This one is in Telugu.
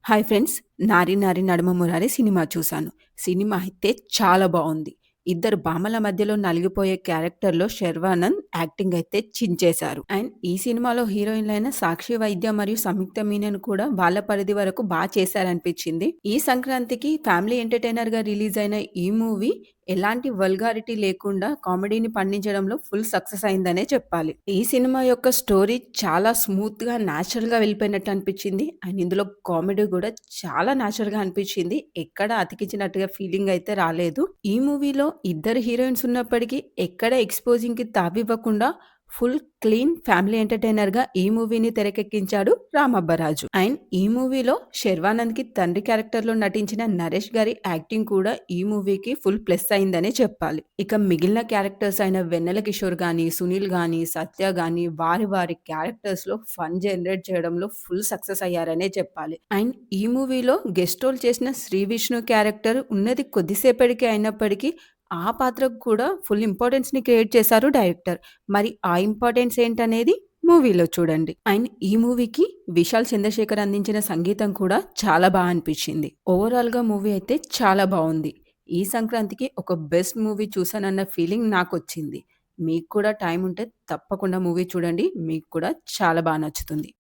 Hi friends. 'నారి నారి నడుమ మురారి' సినిమా చూసాను. సినిమా అయితే చాలా బావుంది. ఇద్దరు భామల మధ్యలో నలిగిపోయే క్యారెక్టర్‌లో శర్వానంద్ యాక్టింగ్ అయితే చించేశారు. అండ్ ఈ సినిమాలో హీరోయిన్‌లైన సాక్షి వైద్య మరియు సంయుక్త మీనన్ కూడా వాళ్ళ పరిధి వరకు చేశారనిపించింది. ఈ సంక్రాంతికి ఫ్యామిలీ ఎంటర్‌టైనర్‌గా రిలీజ్ అయిన ఈ మూవీ ఎలాంటి వల్గారిటీ లేకుండా కామెడీని పండించడంలో ఫుల్ సక్సెస్ అయిందనే చెప్పాలి. ఈ సినిమా యొక్క స్టోరీ చాలా స్మూత్‌గా, నేచురల్‌గా వెళ్ళిపోయినట్టు అనిపించింది. అండ్ ఇందులో కామెడీ గూడా చాలా నేచురల్‌గా అనిపించింది. ఎక్కడ అతికించినట్టుగా ఫీలింగ్ అయితే రాలేదు. ఈ మూవీలో ఇద్దరు హీరోయిన్స్ ఉన్నప్పటికీ ఎక్కడ ఎక్స్‌పోజింగ్‌కి తావివ్వకుండా ఫుల్ క్లీన్ ఫ్యామిలీ ఎంటర్‌టైనర్‌గా ఈ మూవీని తెరకెక్కించాడు రామబ్బరాజు. అండ్ ఈ మూవీలో శర్వానంద్‌కి తండ్రి క్యారెక్టర్‌లో నటించిన నరేష్ గారి యాక్టింగ్ కూడా ఈ మూవీకి ఫుల్ ప్లస్ అయిందనే చెప్పాలి. ఇక మిగిలిన క్యారెక్టర్స్ అయిన వెన్నెల కిషోర్ గాని, సునీల్ గాని, సత్య గాని వారి క్యారెక్టర్స్‌లో ఫన్ జనరేట్ చేయడంలో ఫుల్ సక్సెస్ అయ్యారనే చెప్పాలి. అండ్ ఈ మూవీలో గెస్ట్ రోల్ చేసిన శ్రీ విష్ణు క్యారెక్టర్ ఉన్నది కొద్దిసేపటికే అయినప్పటికీ ఆ పాత్రకు కూడా ఫుల్ ఇంపార్టెన్స్‌ని క్రియేట్ చేశారు డైరెక్టర్. మరి ఆ ఇంపార్టెన్స్ ఏంటనేది మూవీలో చూడండి. అండ్ ఈ మూవీకి విశాల్ చంద్రశేఖర్ అందించిన సంగీతం కూడా చాలా అనిపించింది. ఓవరాల్‌గా మూవీ అయితే చాలా బావుంది. ఈ సంక్రాంతికి ఒక బెస్ట్ మూవీ చూసానన్న ఫీలింగ్ నాకొచ్చింది. మీకు కూడా టైం ఉంటే తప్పకుండా మూవీ చూడండి. మీకు కూడా చాలా నచ్చుతుంది.